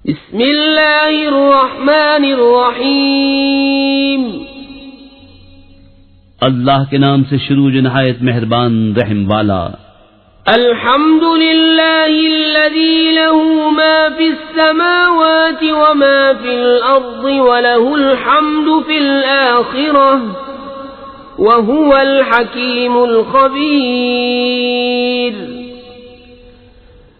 بسم اللہ الرحمن الرحیم، اللہ کے نام سے شروع جو نہایت مہربان رحم والا۔ الحمد للہ الذی له ما فی السماوات وما فی الارض وله الحمد فی الآخرہ وهو الحکیم الخبیر۔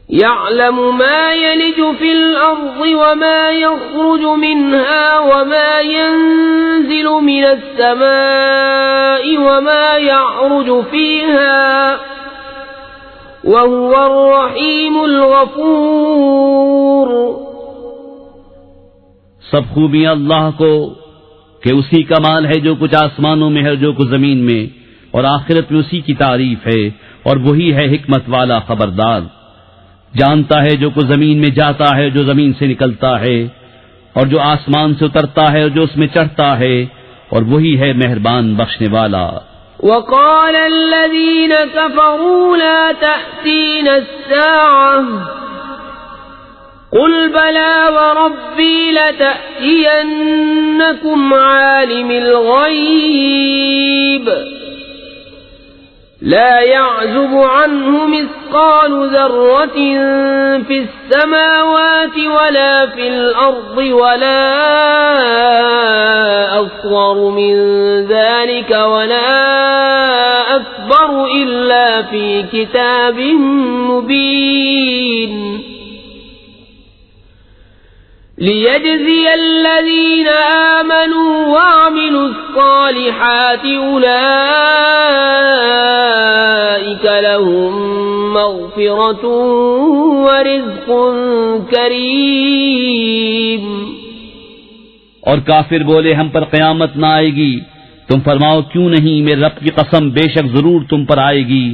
يعلم ما يلج في الأرض وما يخرج منها وما ينزل من السماء وما يعرج فيها وهو الرحيم الغفور۔ سب خوبیاں اللہ کو کہ اسی کا مال ہے جو کچھ آسمانوں میں ہے جو کچھ زمین میں، اور آخرت میں اسی کی تعریف ہے، اور وہی ہے حکمت والا خبردار۔ جانتا ہے جو کچھ زمین میں جاتا ہے، جو زمین سے نکلتا ہے، اور جو آسمان سے اترتا ہے اور جو اس میں چڑھتا ہے، اور وہی ہے مہربان بخشنے والا۔ وقال الذين كفروا لا تأتين الساعة قل بلى وربي لتأتينكم عالم الغيب لا يعزب عنه مثقال ذرة في السماوات ولا في الأرض ولا أصغر من ذلك ولا أكبر إلا في كتاب مبين ليجزي الذين آمنوا وعملوا الصالحات أولئك لهم مغفرة ورزق كريم۔ اور کافر بولے ہم پر قیامت نہ آئے گی، تم فرماؤ کیوں نہیں، میرے رب کی قسم بے شک ضرور تم پر آئے گی۔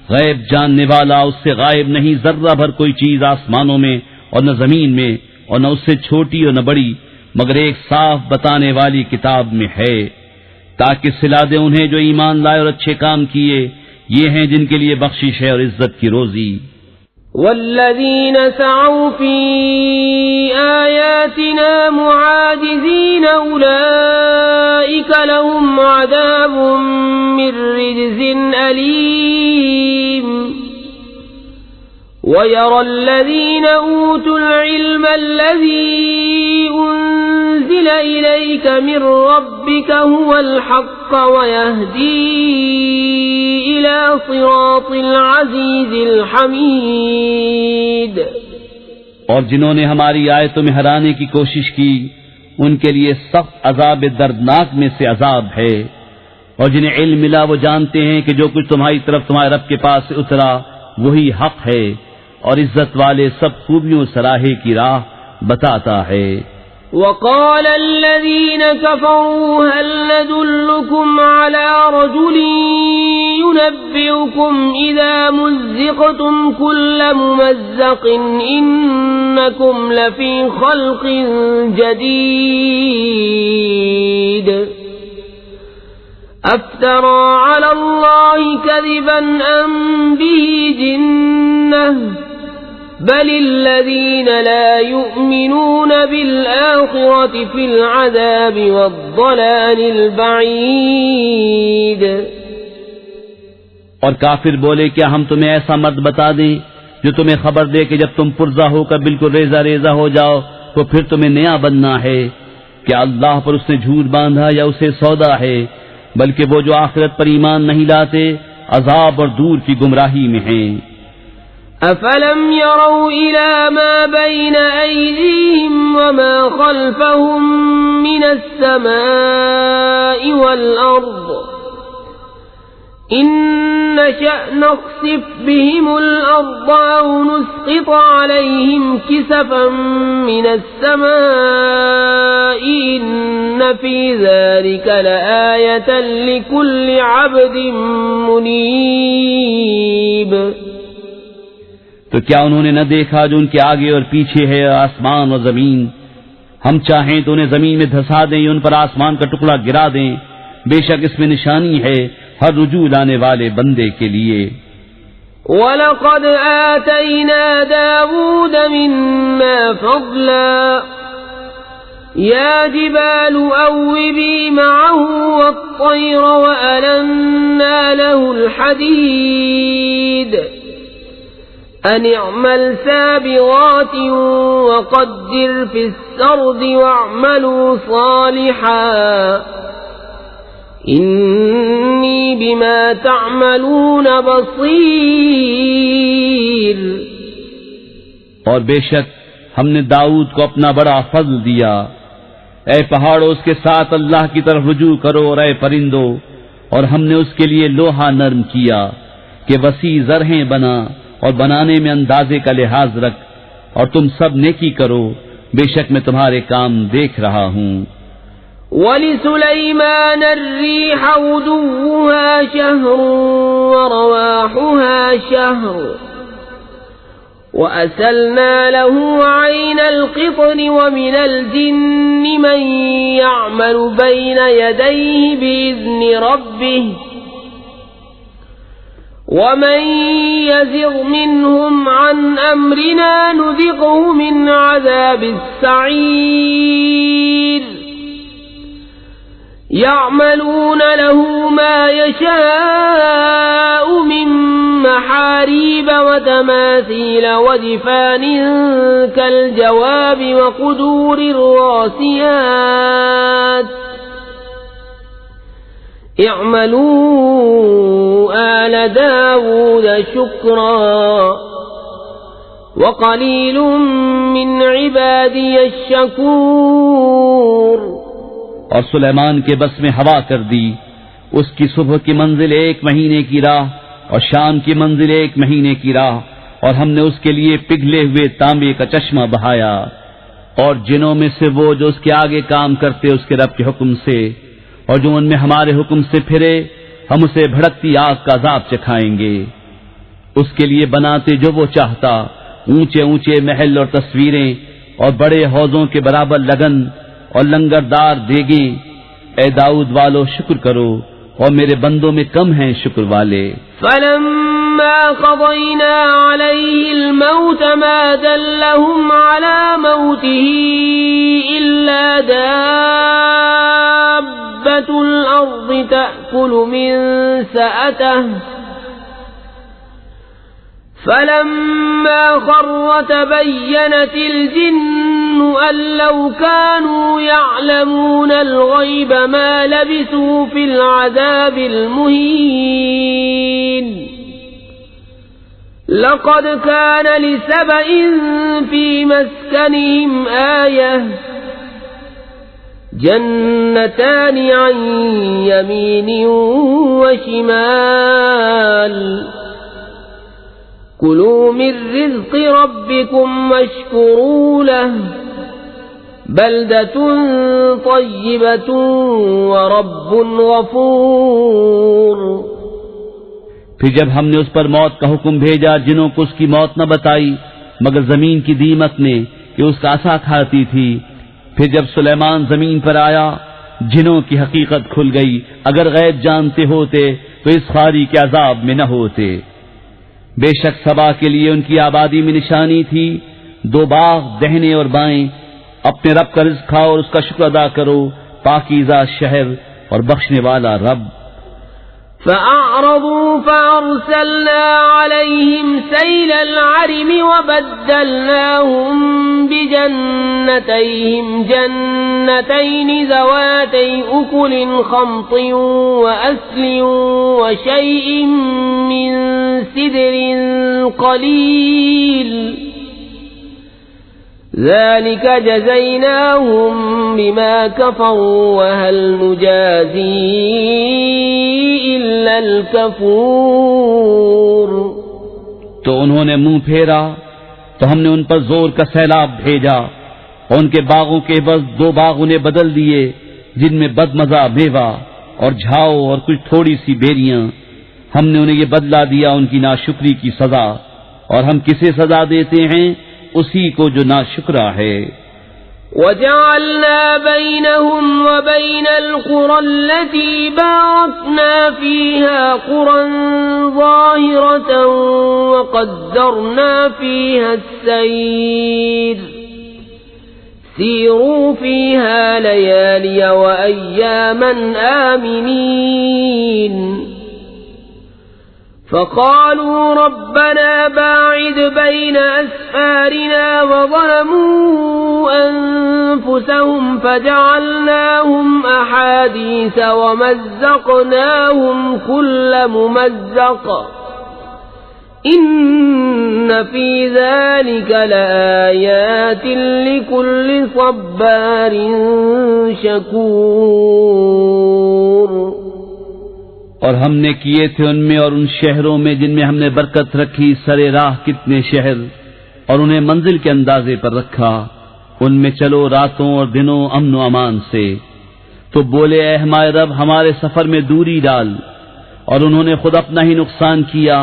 غیب جاننے والا اس سے غائب نہیں ذرہ بھر کوئی چیز آسمانوں میں اور نہ زمین میں، اور نہ اس سے چھوٹی اور نہ بڑی، مگر ایک صاف بتانے والی کتاب میں ہے، تاکہ صلا دے انہیں جو ایمان لائے اور اچھے کام کیے، یہ ہیں جن کے لیے بخشش ہے اور عزت کی روزی۔ والذین سعوا فی آیاتنا معاجزین اولئک لهم عذاب من رجز علیم۔ وَيَرَى الَّذِينَ أُوتُوا الْعِلْمَ الَّذِي أُنزِلَ إِلَيْكَ مِنْ رَبِّكَ هُوَ الْحَقَّ وَيَهْدِي إِلَى صِرَاطِ الْعَزِيزِ الْحَمِيدِ۔ اور جنہوں نے ہماری آیتوں میں ہرانے کی کوشش کی، ان کے لیے سخت عذاب دردناک میں سے عذاب ہے۔ اور جنہیں علم ملا وہ جانتے ہیں کہ جو کچھ تمہاری طرف تمہارے رب کے پاس سے اترا وہی حق ہے، اور عزت والے سب خوبیوں صلاحے کی راہ بتاتا ہے۔ وقال الذين كفروا هل ندلكم على رجل ينبئكم إذا مزقتم كل ممزق إنكم لفي خلق جديد أفترى على الله كذبا أم به جنة بل الذين لا يؤمنون بالآخرة في العذاب والضلال البعيد۔ اور کافر بولے کیا ہم تمہیں ایسا مرد بتا دیں جو تمہیں خبر دے کہ جب تم پرزہ ہو کر بالکل ریزہ ریزہ ہو جاؤ تو پھر تمہیں نیا بننا ہے؟ کیا اللہ پر اس نے جھوٹ باندھا یا اسے سودا ہے؟ بلکہ وہ جو آخرت پر ایمان نہیں لاتے عذاب اور دور کی گمراہی میں ہیں۔ افلم يروا الى ما بين ايديهم وما خلفهم من السماء والارض ان نشأ نخسف بهم الارض او نسقط عليهم كسفا من السماء ان في ذلك لآية لكل عبد منيب۔ تو کیا انہوں نے نہ دیکھا جو ان کے آگے اور پیچھے ہے آسمان اور زمین؟ ہم چاہیں تو انہیں زمین میں دھسا دیں یا ان پر آسمان کا ٹکڑا گرا دیں، بے شک اس میں نشانی ہے ہر رجوع لانے والے بندے کے لیے۔ وَلَقَدْ آتَيْنَا دَاوُودَ مِنَّا فَضْلًا يَا جِبَالُ أَوِّبِي مَعَهُ وَالطَّيْرَ وَأَلَنَّا لَهُ الْحَدِيدَ أَنِ اعْمَلْ سَابِغَاتٍ وَقَدِّرْ فِي السَّرْدِ وَاعْمَلُوا صَالِحًا إِنِّي بِمَا تَعْمَلُونَ بَصِيرٌ۔ اور بے شک ہم نے داؤد کو اپنا بڑا فضل دیا۔ اے پہاڑوں اس کے ساتھ اللہ کی طرف رجوع کرو، اور اے پرندوں، اور ہم نے اس کے لیے لوہا نرم کیا کہ وسیع زرہیں بنا، اور بنانے میں اندازے کا لحاظ رکھ، اور تم سب نیکی کرو، بے شک میں تمہارے کام دیکھ رہا ہوں۔ وَلِسُلَيْمَانَ الرِّيحَ غُدُوُّهَا شَهْرٌ وَرَوَاحُهَا شَهْرٌ وَأَسَلْنَا لَهُ عَيْنَ الْقِطْرِ وَمِنَ الْجِنِّ مَن يَعْمَلُ بَيْنَ يَدَيْهِ بِإِذْنِ رَبِّهِ وَمَن يَزِغْ مِنْهُمْ عَنْ أَمْرِنَا نُذِقْهُ مِنْ عَذَابِ السَّعِيرِ يَعْمَلُونَ لَهُ مَا يَشَاءُ مِن مَّحَارِيبَ وَتَمَاثِيلَ وَجِفَانٍ كَالْجَوَابِ وَقُدُورٍ رَّاسِيَاتٍ اعْمَلُوا آلَ دَاوُودَ شُكْرًا وَقَلِيلٌ مِّنْ عِبَادِيَ الشَّكُورُ۔ اور سلیمان کے بس میں ہوا کر دی، اس کی صبح کی منزل 1 مہینے کی راہ اور شام کی منزل 1 مہینے کی راہ، اور ہم نے اس کے لیے پگھلے ہوئے تانبے کا چشمہ بہایا، اور جنوں میں سے وہ جو اس کے آگے کام کرتے اس کے رب کے حکم سے، اور جو ان میں ہمارے حکم سے پھرے ہم اسے بھڑکتی آگ کا عذاب چکھائیں گے۔ اس کے لیے بناتے جو وہ چاہتا، اونچے اونچے محل اور تصویریں، اور بڑے حوضوں کے برابر لگن اور لنگردار دیگیں۔ اے داؤد والو شکر کرو، اور میرے بندوں میں کم ہیں شکر والے۔ فَلَمَّا قَضَيْنَا عَلَيْهِ الْمَوْتَ مَا دَلَّهُمْ عَلَى مَوْتِهِ إِلَّا دَابَّةُ الْأَرْضِ تَأْكُلُ مِنْ سَأَتَهُ فَلَمَّا خَرَّ تَبَيَّنَتِ الْجِنُّ أَن لَّوْ كَانُوا يَعْلَمُونَ الْغَيْبَ مَا لَبِثُوا فِي الْعَذَابِ الْمُهِينِ لَقَدْ كَانَ لِسَبَإٍ فِي مَسْكَنِهِمْ آيَةٌ جَنَّتَانِ عَن يَمِينٍ وَشِمَالٍ كُلُوا مِن رِّزْقِ رَبِّكُمْ وَاشْكُرُوا لَهُ بَلْدَةٌ طَيِّبَةٌ وَرَبٌّ غَفُورٌ۔ پھر جب ہم نے اس پر موت کا حکم بھیجا، جنوں کو اس کی موت نہ بتائی مگر زمین کی دیمک نے کہ اس کا عصا کھاتی تھی۔ پھر جب سلیمان زمین پر آیا، جنوں کی حقیقت کھل گئی، اگر غیب جانتے ہوتے تو اس خواری کے عذاب میں نہ ہوتے۔ بے شک سبا کے لیے ان کی آبادی میں نشانی تھی، 2 باغ دہنے اور بائیں۔ اپنے رب کا رزق کھاؤ اور اس کا شکر ادا کرو، پاکیزہ شہر اور بخشنے والا رب۔ فَأَعْرَضُوا فَأَرْسَلْنَا عَلَيْهِمْ سَيْلَ الْعَرِمِ وَبَدَّلْنَاهُمْ بِجَنَّتَيْهِمْ جَنَّتَيْنِ ذَوَاتَيْ أُكُلٍ خَمْطٍ وَأَثْلٍ وَشَيْءٍ مِّن سِدْرٍ قَلِيلٍ ذَلِكَ جَزَيْنَاهُمْ بِمَا كَفَرُوا وَهَلْ نُجَازِي إِلَّا الْكَفُورَ۔ تو انہوں نے منہ پھیرا تو ہم نے ان پر زور کا سیلاب بھیجا، اور ان کے باغوں کے عوض 2 باغ انہیں بدل دیے جن میں بدمزہ میوہ اور جھاؤ اور کچھ تھوڑی سی بیریاں۔ ہم نے انہیں یہ بدلہ دیا ان کی ناشکری کی سزا، اور ہم کسے سزا دیتے ہیں؟ اسی کو جو ناشکرا ہے۔ وجعلنا بينهم وبين القرى التي باركنا فيها قرى ظاهرة وقدرنا فيها السير سيروا فيها ليالي وأياما آمنين فقالوا ربنا باعد بين أسفارنا وظلموا أنفسهم فجعلناهم أحاديث ومزقناهم كل ممزق إن في ذلك لآيات لكل صبار شكور. اور ہم نے کیے تھے ان میں اور ان شہروں میں جن میں ہم نے برکت رکھی سرے راہ کتنے شہر، اور انہیں منزل کے اندازے پر رکھا، ان میں چلو راتوں اور دنوں امن و امان سے. تو بولے اے ہمارے رب ہمارے سفر میں دوری ڈال، اور انہوں نے خود اپنا ہی نقصان کیا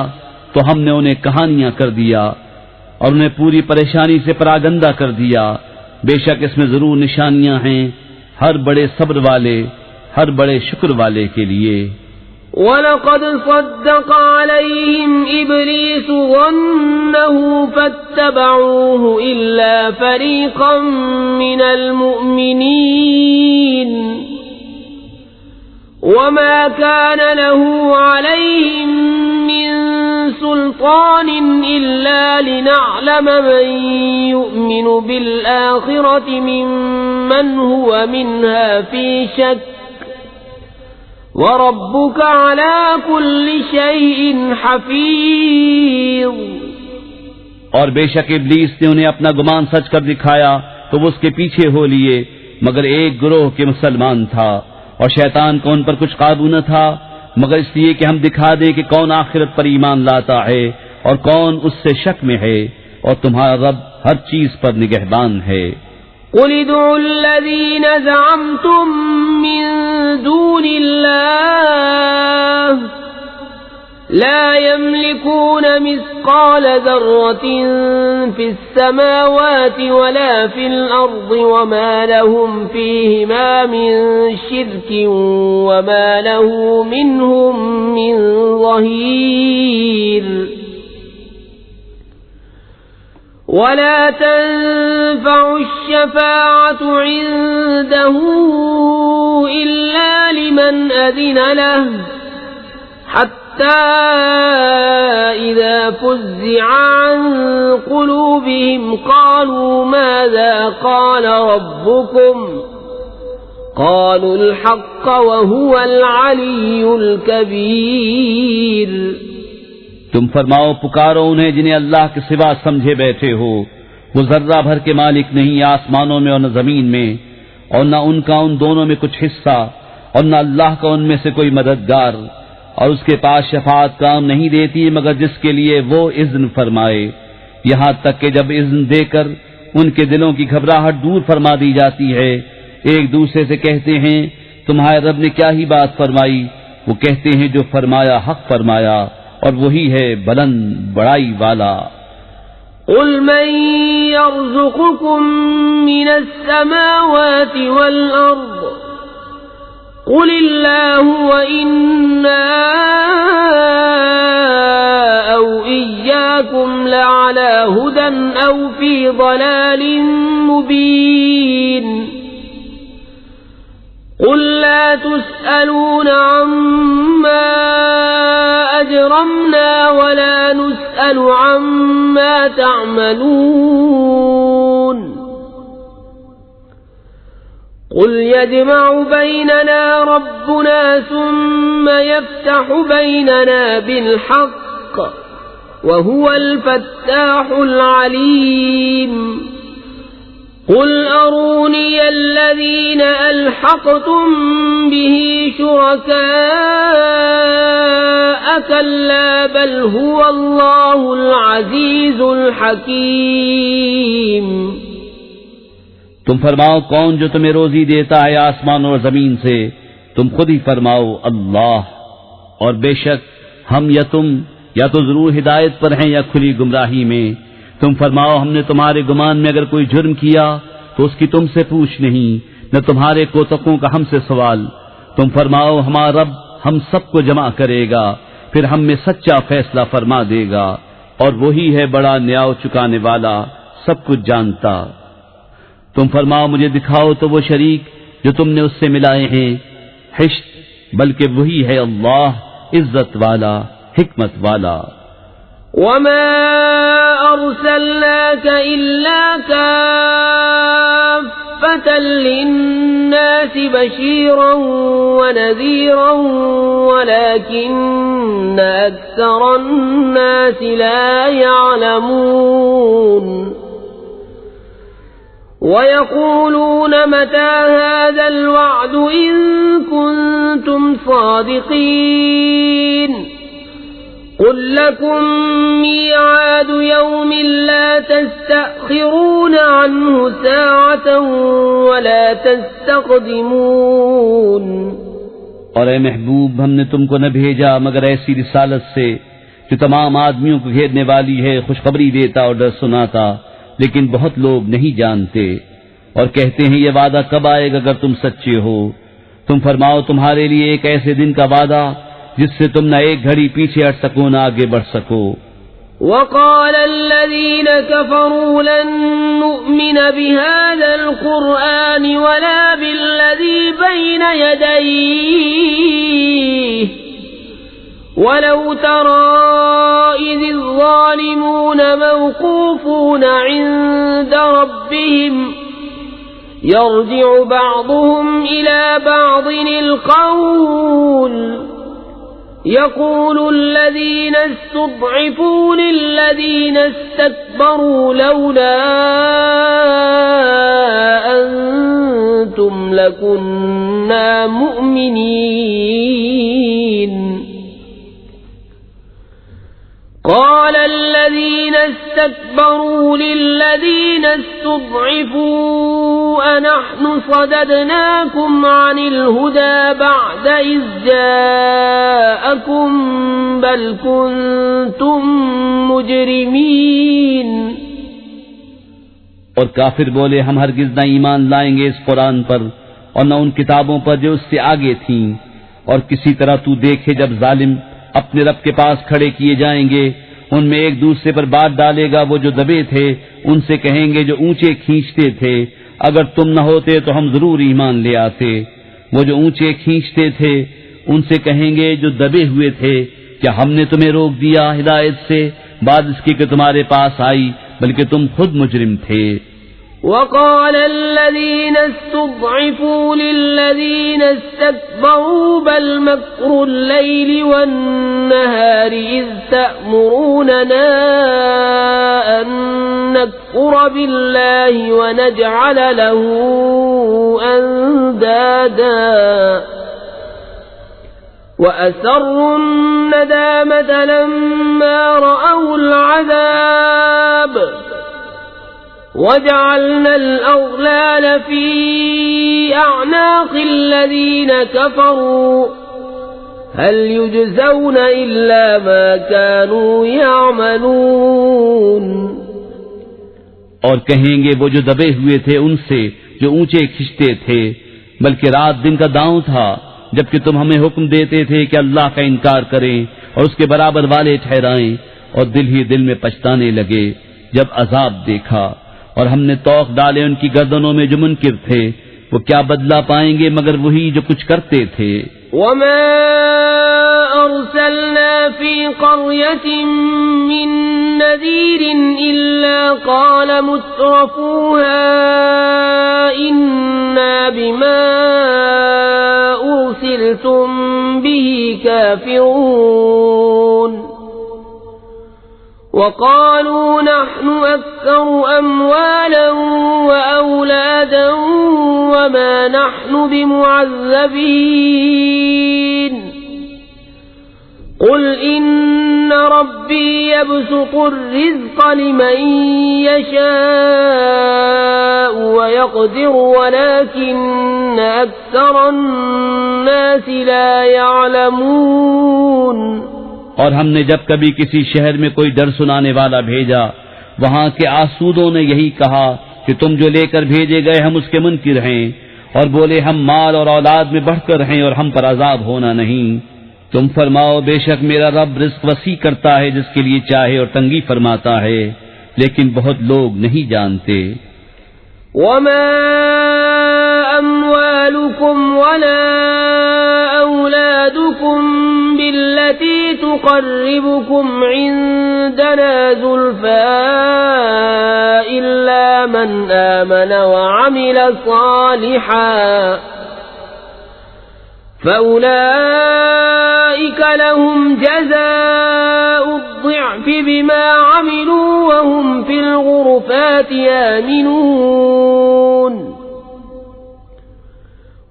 تو ہم نے انہیں کہانیاں کر دیا اور انہیں پوری پریشانی سے پراگندہ کر دیا. بے شک اس میں ضرور نشانیاں ہیں ہر بڑے صبر والے، ہر بڑے شکر والے کے لیے. وَلَقَدْ صَدَّقَ عَلَيْهِمْ إِبْلِيسُ ظَنَّهُ فَاتَّبَعُوهُ إِلَّا فَرِيقًا مِّنَ الْمُؤْمِنِينَ وَمَا كَانَ لَهُ عَلَيْهِمْ مِّن سُلْطَانٍ إِلَّا لِنَعْلَمَ مَن يُؤْمِنُ بِالْآخِرَةِ مِمَّنْ هُوَ مِنْهَا فِي شَكٍّ وَرَبُّكَ عَلَى كُلِّ شَيْءٍ حَفِيظٌ. اور بے شک ابلیس نے انہیں اپنا گمان سچ کر دکھایا تو وہ اس کے پیچھے ہو لیے، مگر ایک گروہ کے مسلمان تھا، اور شیطان کو ان پر کچھ قابو نہ تھا مگر اس لیے کہ ہم دکھا دیں کہ کون آخرت پر ایمان لاتا ہے اور کون اس سے شک میں ہے، اور تمہارا رب ہر چیز پر نگہبان ہے. قل ادعوا الذين زعمتم من دون الله لا يملكون مثقال ذرة في السماوات ولا في الأرض وما لهم فيهما من شرك وما له منهم من ظهير. ولا تنفع الشفاعة عنده إلا لمن أذن له حتى إذا فزع عن قلوبهم قالوا ماذا قال ربكم قالوا الحق وهو العلي الكبير. تم فرماؤ پکارو انہیں جنہیں اللہ کے سوا سمجھے بیٹھے ہو، وہ ذرہ بھر کے مالک نہیں آسمانوں میں اور نہ زمین میں، اور نہ ان کا ان دونوں میں کچھ حصہ، اور نہ اللہ کا ان میں سے کوئی مددگار، اور اس کے پاس شفاعت کام نہیں دیتی مگر جس کے لیے وہ اذن فرمائے، یہاں تک کہ جب اذن دے کر ان کے دلوں کی گھبراہٹ دور فرما دی جاتی ہے، ایک دوسرے سے کہتے ہیں تمہارے رب نے کیا ہی بات فرمائی، وہ کہتے ہیں جو فرمایا حق فرمایا اور وہی ہے بلند بڑائی والا. قل من يرزقكم من السماوات والأرض قل الله وإنا أو إياكم لعلى هدى أو في ضلال مبين. قل لا تسألون عما أجرمنا ولا نسأل عما تعملون. قل يجمع بيننا ربنا ثم يفتح بيننا بالحق وهو الفتاح العليم. قل أروني الذين ألحقتم به شركاء كلا بل هو الله العزيز الحكيم. تم فرماؤ کون جو تمہیں روزی دیتا ہے آسمان اور زمین سے، تم خود ہی فرماؤ اللہ. اور بے شک ہم یا تم یا تو ضرور ہدایت پر ہیں یا کھلی گمراہی میں. تم فرماؤ ہم نے تمہارے گمان میں اگر کوئی جرم کیا تو اس کی تم سے پوچھ نہیں، نہ تمہارے کوتکوں کا ہم سے سوال۔ تم فرماؤ ہمارا رب ہم سب کو جمع کرے گا، پھر ہم میں سچا فیصلہ فرما دے گا، اور وہی ہے بڑا نیاؤ چکانے والا، سب کچھ جانتا۔ تم فرماؤ مجھے دکھاؤ تو وہ شریک جو تم نے اس سے ملائے ہیں، حشت بلکہ وہی ہے اللہ عزت والا حکمت والا۔ وما أرسلناك إلا كافة للناس بشيرا ونذيرا ولكن أكثر الناس لا يعلمون ويقولون متى هذا الوعد إن كنتم صادقين قل لكم ميعاد يوم لا تستأخرون عنه ساعة ولا تستقدمون۔ اور اے محبوب ہم نے تم کو نہ بھیجا مگر ایسی رسالت سے جو تمام آدمیوں کو گھیرنے والی ہے، خوشخبری دیتا اور ڈر سناتا، لیکن بہت لوگ نہیں جانتے اور کہتے ہیں یہ وعدہ کب آئے گا اگر تم سچے ہو۔ تم فرماؤ تمہارے لیے ایک ایسے دن کا وعدہ جس سے تم نہ ایک گھڑی پیچھے ہٹ سکو نہ آگے بڑھ سکو۔ وقال الذين كفروا لن نؤمن بهذا القرآن ولا بالذي بين يديه ولو ترى إذ الظالمون موقوفون عند ربهم يرجع بعضهم إلى بعض القول يقول الذين استضعفوا للذين استكبروا لولا أنتم لكنا مؤمنين قال الذين استكبروا للذين استضعفوا أنحن صددناكم عن الهدى بعد إذ جاءكم بل كنتم مجرمين۔ اور کافر بولے ہم ہرگز نہ ایمان لائیں گے اس قرآن پر اور نہ ان کتابوں پر جو اس سے آگے تھیں، اور کسی طرح تو دیکھے جب ظالم اپنے رب کے پاس کھڑے کیے جائیں گے، ان میں ایک دوسرے پر بات ڈالے گا، وہ جو دبے تھے ان سے کہیں گے جو اونچے کھینچتے تھے اگر تم نہ ہوتے تو ہم ضرور ایمان لے آتے۔ وہ جو اونچے کھینچتے تھے ان سے کہیں گے جو دبے ہوئے تھے کیا ہم نے تمہیں روک دیا ہدایت سے بعد اس کی کہ تمہارے پاس آئی، بلکہ تم خود مجرم تھے۔ وقال الذين استضعفوا للذين استكبروا بل مكر الليل والنهار إذ تأمروننا أن نكفر بالله ونجعل له أندادا وأسروا الندامة لما رأوا العذاب وجعلنا الأغلال في أعناق الذين كفروا هل يجزون إلا ما كانوا يعملون۔ اور کہیں گے وہ جو دبے ہوئے تھے ان سے جو اونچے کھنچتے تھے، بلکہ رات دن کا داؤں تھا جبکہ تم ہمیں حکم دیتے تھے کہ اللہ کا انکار کریں اور اس کے برابر والے ٹھہرائیں، اور دل ہی دل میں پچھتانے لگے جب عذاب دیکھا، اور ہم نے توق ڈالے ان کی گردنوں میں جو منکر تھے، وہ کیا بدلہ پائیں گے مگر وہی جو کچھ کرتے تھے۔ وما أرسلنا في قرية من نذير إلا قال مترفوها إنا بما أرسلتم به كافرون وقالوا نحن أكثر أموالا وأولادا وما نحن بمعذبين قل إن ربي يبسط الرزق لمن يشاء ويقدر ولكن أكثر الناس لا يعلمون۔ اور ہم نے جب کبھی کسی شہر میں کوئی ڈر سنانے والا بھیجا، وہاں کے آسودوں نے یہی کہا کہ تم جو لے کر بھیجے گئے ہم اس کے منکر ہیں، اور بولے ہم مال اور اولاد میں بڑھ کر ہیں اور ہم پر عذاب ہونا نہیں۔ تم فرماؤ بے شک میرا رب رزق وسیع کرتا ہے جس کے لیے چاہے اور تنگی فرماتا ہے، لیکن بہت لوگ نہیں جانتے۔ وما أموالكم ولا أولادكم بالتي تقربكم عندنا زلفى إلا من آمن وعمل صالحا فأولئك لهم جزاء الضعف بما عملوا وهم في الغرفات آمنون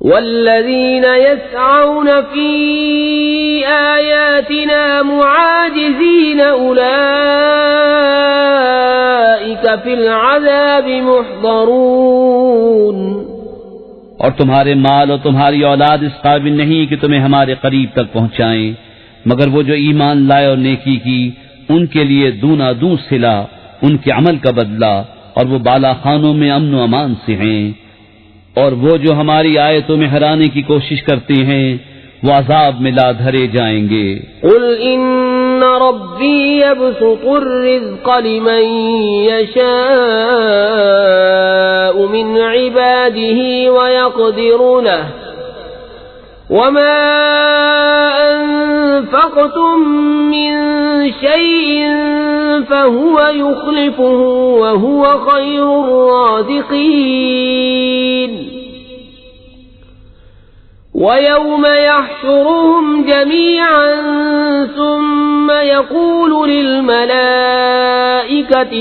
والذين يسعون في آياتنا معاجزين أولئك في العذاب محضرون۔ اور تمہارے مال اور تمہاری اولاد اس قابل نہیں کہ تمہیں ہمارے قریب تک پہنچائیں، مگر وہ جو ایمان لائے اور نیکی کی ان کے لیے دونا دوں صلہ، ان کے عمل کا بدلہ، اور وہ بالا خانوں میں امن و امان سے ہیں، اور وہ جو ہماری آیتوں میں ہرانے کی کوشش کرتے ہیں وہ عذاب میں لا دھرے جائیں گے۔ قل ان ربی یبسط الرزق لمن یشاء من عباده ويقدر له وما انفقتم من شيء فهو يخلفه وهو خير الرازقين وَيَوْمَ يَحْشُرُهُمْ جَمِيعًا ثُمَّ يَقُولُ لِلْمَلَائِكَةِ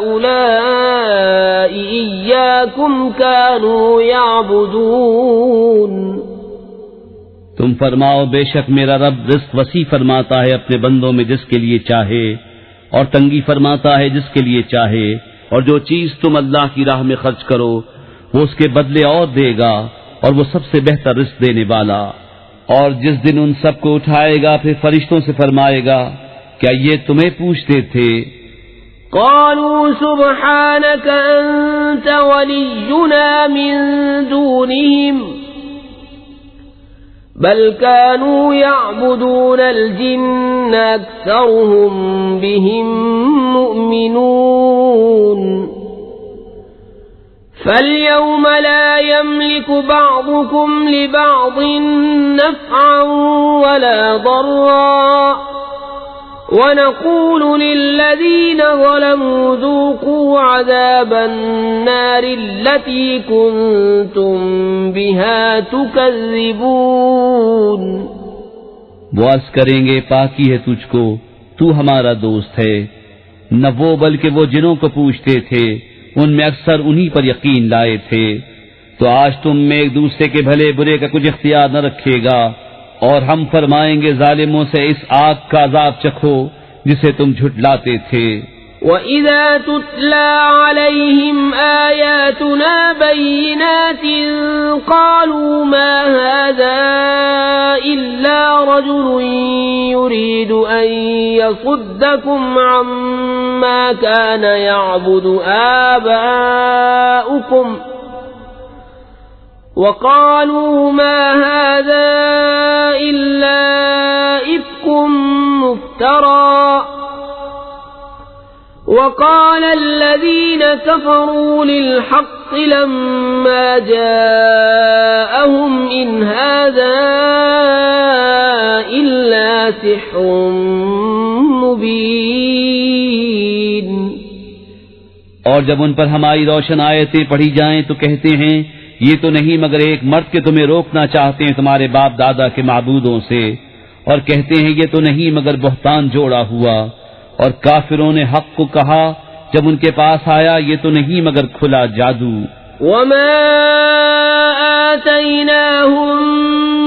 أَهَؤُلَاءِ إِيَّاكُمْ كَانُوا يَعْبُدُونَ۔ تم فرماؤ بے شک میرا رب رزق وسیع فرماتا ہے اپنے بندوں میں جس کے لیے چاہے، اور تنگی فرماتا ہے جس کے لیے چاہے، اور جو چیز تم اللہ کی راہ میں خرچ کرو وہ اس کے بدلے اور دے گا، اور وہ سب سے بہتر رزق دینے والا۔ اور جس دن ان سب کو اٹھائے گا پھر فرشتوں سے فرمائے گا کیا یہ تمہیں پوچھتے تھے؟ قالوا سبحانك أنت ولينا من دونهم بل كانوا يعبدون الجن أكثرهم بهم مؤمنون فاليوم لا يملك بعضكم لبعض نفعا ولا ضرا ونقول للذين ظلموا ذوقوا عذاب النار التي كنتم بها تكذبون۔ وہ عرض کریں گے پاکی ہے تجھ کو، تو ہمارا دوست ہے، نہ وہ بلکہ وہ جنوں کو پوچھتے تھے، ان میں اکثر انہی پر یقین لائے تھے۔ تو آج تم میں ایک دوسرے کے بھلے برے کا کچھ اختیار نہ رکھے گا، اور ہم فرمائیں گے ظالموں سے اس آگ کا عذاب چکھو جسے تم جھٹلاتے تھے۔ وَإِذَا تُتْلَى عَلَيْهِمْ آيَاتُنَا بَيِّنَاتٍ قَالُوا مَا هَذَا إِلَّا رَجُلٌ يُرِيدُ أَن يَصُدَّكُمْ عَمَّا كَانَ يَعْبُدُ آبَاؤُكُمْ وَقَالُوا مَا هَذَا إِلَّا إِفْكٌ مُفْتَرًى وَقَالَ الَّذِينَ كَفَرُوا لِلْحَقِّ لَمَّا جَاءَهُمْ إِنْ هَذَا إِلَّا سِحْرٌ مُبِينٌ۔ اور جب ان پر ہماری روشن آیتیں پڑھی جائیں تو کہتے ہیں یہ تو نہیں مگر ایک مرد کے تمہیں روکنا چاہتے ہیں تمہارے باپ دادا کے معبودوں سے، اور کہتے ہیں یہ تو نہیں مگر بہتان جوڑا ہوا۔ اور کافروں نے حق کو کہا جب ان کے پاس آیا یہ تو نہیں مگر کھلا جادو۔ وما آتيناهم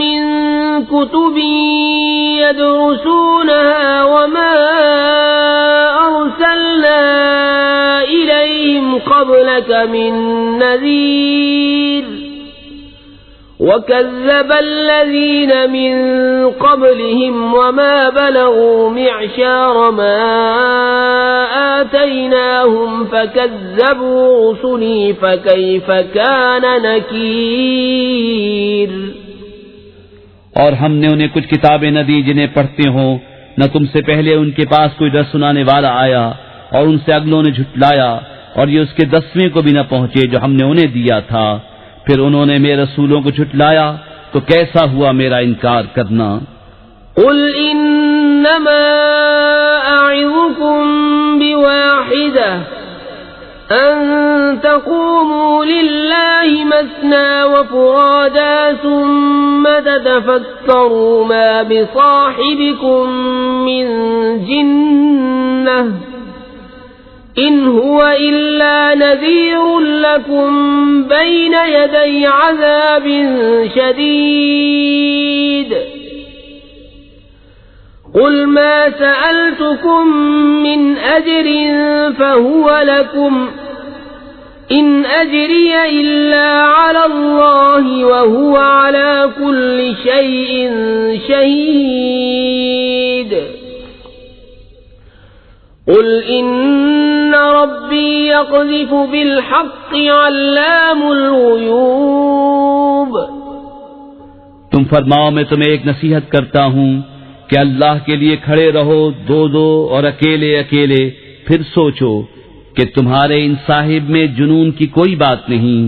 من كتب يدرسونها وما أرسلنا إليهم قبلك من نذير وكذب الذين من قبلهم وما بلغوا معشار ما آتيناهم فكذبوا رسلي فكيف كان نكير. اور ہم نے انہیں کچھ کتابیں نہ دی جنہیں پڑھتے ہوں، نہ تم سے پہلے ان کے پاس کوئی ڈر سنانے والا آیا، اور ان سے اگلوں نے جھٹلایا، اور یہ اس کے 10ویں کو بھی نہ پہنچے جو ہم نے انہیں دیا تھا. پھر انہوں نے میرے رسولوں کو جھٹلایا تو کیسا ہوا میرا انکار کرنا. قل انما اعظكم بواحدة ان تقوموا لله مثنى وفرادا ثم تتفكروا ما بصاحبكم من جنة إن هو إلا نذير لكم بين يدي عذاب شديد. قل ما سألتكم من أجر فهو لكم إن أجري إلا على الله وهو على كل شيء شهيد. قل إن ربي يقذف بالحق علام الغيوب. تم فرماؤ میں تمہیں ایک نصیحت کرتا ہوں کہ اللہ کے لیے کھڑے رہو دو دو اور اکیلے اکیلے، پھر سوچو کہ تمہارے ان صاحب میں جنون کی کوئی بات نہیں،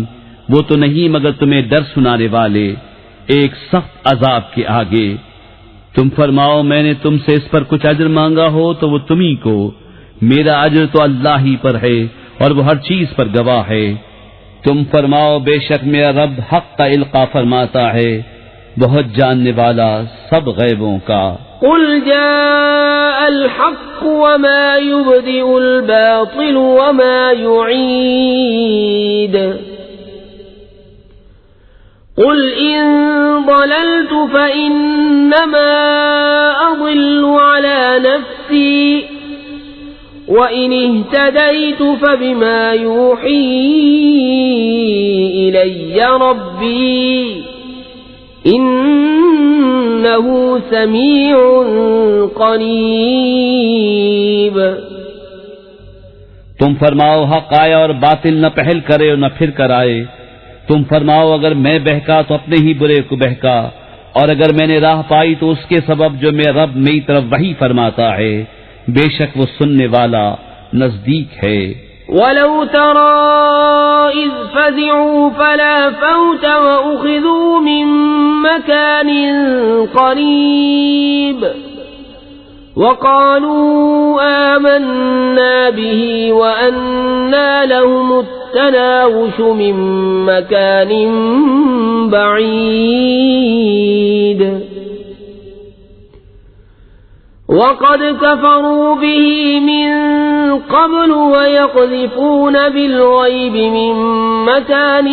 وہ تو نہیں مگر تمہیں ڈر سنانے والے ایک سخت عذاب کے آگے. تم فرماؤ میں نے تم سے اس پر کچھ اجر مانگا ہو تو وہ تمہیں کو، میرا اجر تو اللہ ہی پر ہے اور وہ ہر چیز پر گواہ ہے. تم فرماؤ بے شک میرا رب حق کا القا فرماتا ہے، بہت جاننے والا سب غیبوں کا. قل جاء الحق وما يبدئ الباطل وما يعيد. قل إن ضللت فإنما أضل على نفسي وإن اهتديت فبما يوحي إلي ربي إنه سميع قريب. تم فرماؤ حق آیا اور باطل نہ پہل کرے اور نہ پھر کر آئے. تم فرماؤ اگر میں بہکا تو اپنے ہی برے کو بہکا، اور اگر میں نے راہ پائی تو اس کے سبب جو میرا رب میری طرف وحی فرماتا ہے، بے شک وہ سننے والا نزدیک ہے. وَلَوْ تَرَىٰ إِذْ فَزِعُوا فَلَا فَوْتَ وَأُخِذُوا مِن مَّكَانٍ قَرِيبٍ وَقَالُوا آمَنَّا بِهِ وَأَنَّىٰ لَهُمُ التَّنَاوُشُ مِن مَّكَانٍ بَعِيدٍ وَقَدْ كَفَرُوا بِهِ مِن قَبْلُ وَيَقْذِفُونَ بِالْغَيْبِ مِن مَّكَانٍ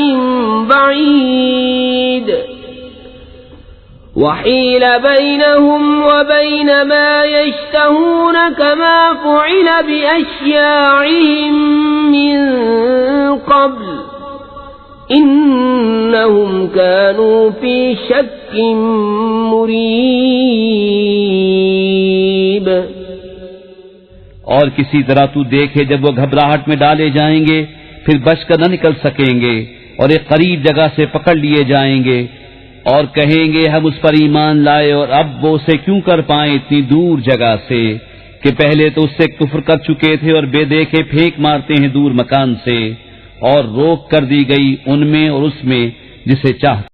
بَعِيدٍ وَحِيلَ بَيْنَهُمْ وَبَيْنَ مَا يَشْتَهُونَ كَمَا فُعِلَ بِأَشْيَاعِهِم مِّن قَبْلُ إِنَّهُمْ كَانُوا فِي شَكٍّ مُّرِيبٍ. اور کسی طرح تو دیکھے جب وہ گھبراہٹ میں ڈالے جائیں گے پھر بچ کر نہ نکل سکیں گے، اور ایک قریب جگہ سے پکڑ لیے جائیں گے اور کہیں گے ہم اس پر ایمان لائے، اور اب وہ اسے کیوں کر پائیں اتنی دور جگہ سے کہ پہلے تو اس سے کفر کر چکے تھے اور بے دیکھے پھینک مارتے ہیں دور مکان سے، اور روک کر دی گئی ان میں اور اس میں جسے چاہتے